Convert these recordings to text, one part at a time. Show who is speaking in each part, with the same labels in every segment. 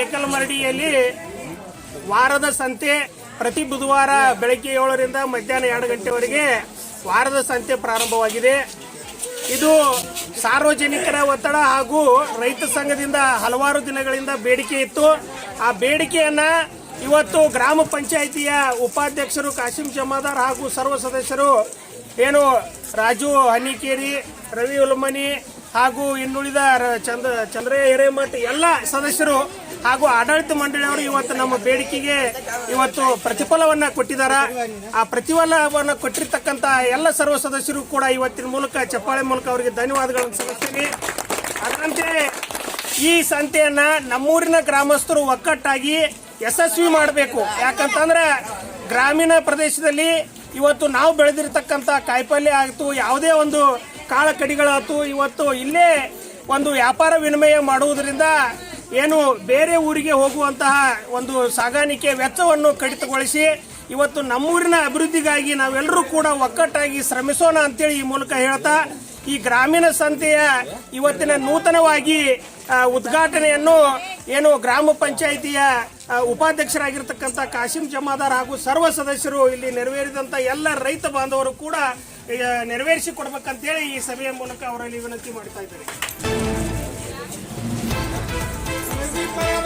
Speaker 1: ಬೇಕಲಮರಡಿಯಲ್ಲಿ ವಾರದ ಸಂತೆ ಪ್ರತಿ ಬುಧವಾರ ಬೆಳಗ್ಗೆ 7ರಿಂದ ಮಧ್ಯಾಹ್ನ 2 ಗಂಟೆವರೆಗೆ ವಾರದ ಸಂತೆ ಪ್ರಾರಂಭವಾಗಿದೆ. ಇದು ಸಾರ್ವಜನಿಕರ ಒತ್ತಡ ಹಾಗೂ ರೈತ ಸಂಘದಿಂದ ಹಲವಾರು ದಿನಗಳಿಂದ ಬೇಡಿಕೆ ಇತ್ತು. ಆ ಬೇಡಿಕೆಯನ್ನ ಇವತ್ತು ಗ್ರಾಮ ಪಂಚಾಯಿತಿಯ ಉಪಾಧ್ಯಕ್ಷರು ಕಾಸಿಂ ಜಮಾದಾರ್ ಹಾಗೂ ಸರ್ವ ಸದಸ್ಯರು ಏನು ರಾಜು ಹನಿಕೇರಿ, ರವಿ ಉಲ್ಮನಿ ಹಾಗೂ ಇನ್ನುಳಿದ ಚಂದ್ರಯ್ಯ ಹಿರೇಮಠ ಎಲ್ಲ ಸದಸ್ಯರು ಹಾಗೂ ಆಡಳಿತ ಮಂಡಳಿಯವರು ಇವತ್ತು ನಮ್ಮ ಬೇಡಿಕೆಗೆ ಇವತ್ತು ಪ್ರತಿಫಲವನ್ನ ಕೊಟ್ಟಿದ್ದಾರೆ. ಆ ಪ್ರತಿಫಲವನ್ನು ಕೊಟ್ಟಿರ್ತಕ್ಕಂಥ ಎಲ್ಲ ಸರ್ವ ಸದಸ್ಯರು ಕೂಡ ಇವತ್ತಿನ ಮೂಲಕ ಚಪ್ಪಾಳೆ ಮೂಲಕ ಅವರಿಗೆ ಧನ್ಯವಾದಗಳನ್ನು ಸಲ್ಲಿಸ್ತೀನಿ. ಅದರಂತೆ ಈ ಸಂತೆಯನ್ನ ನಮ್ಮೂರಿನ ಗ್ರಾಮಸ್ಥರು ಒಕ್ಕಟ್ಟಾಗಿ ಯಶಸ್ವಿ ಮಾಡಬೇಕು. ಯಾಕಂತಂದ್ರೆ ಗ್ರಾಮೀಣ ಪ್ರದೇಶದಲ್ಲಿ ಇವತ್ತು ನಾವು ಬೆಳೆದಿರ್ತಕ್ಕಂಥ ಕಾಯಿಪಲ್ಯ ಆಯಿತು, ಯಾವುದೇ ಒಂದು ಕಾಳ ಕಡಿಗಳಾಯ್ತು, ಇವತ್ತು ಇಲ್ಲೇ ಒಂದು ವ್ಯಾಪಾರ ವಿನಿಮಯ ಮಾಡುವುದರಿಂದ ಏನು ಬೇರೆ ಊರಿಗೆ ಹೋಗುವಂತಹ ಒಂದು ಸಾಗಾಣಿಕೆ ವೆಚ್ಚವನ್ನು ಕಡಿತಗೊಳಿಸಿ ಇವತ್ತು ನಮ್ಮೂರಿನ ಅಭಿವೃದ್ಧಿಗಾಗಿ ನಾವೆಲ್ಲರೂ ಕೂಡ ಒಕ್ಕಟ್ಟಾಗಿ ಶ್ರಮಿಸೋಣ ಅಂತೇಳಿ ಈ ಮೂಲಕ ಹೇಳ್ತಾ ಈ ಗ್ರಾಮೀಣ ಸಂತೆಯ ಇವತ್ತಿನ ನೂತನವಾಗಿ ಉದ್ಘಾಟನೆಯನ್ನು ಏನು ಗ್ರಾಮ ಪಂಚಾಯಿತಿಯ ಉಪಾಧ್ಯಕ್ಷರಾಗಿರ್ತಕ್ಕಂಥ ಕಾಸಿಂ ಜಮಾದಾರ್ ಹಾಗೂ ಸರ್ವ ಸದಸ್ಯರು ಇಲ್ಲಿ ನೆರವೇರಿದಂತ ಎಲ್ಲ ರೈತ ಬಾಂಧವರು ಕೂಡ ನೆರವೇರಿಸಿ ಕೊಡ್ಬೇಕಂತೇಳಿ ಈ ಸಭೆಯ ಮೂಲಕ ಅವರಲ್ಲಿ ವಿನಂತಿ ಮಾಡ್ತಾ ಇದ್ದಾರೆ.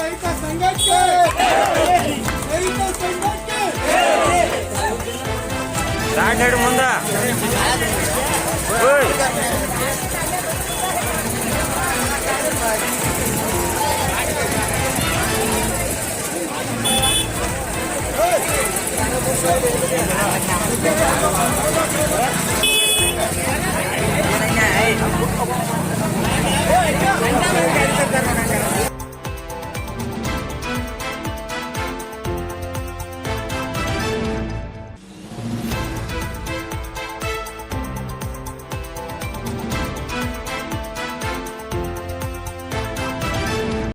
Speaker 2: ರೈತ ಸಂಘಕ್ಕೆ
Speaker 3: ಮುಂದ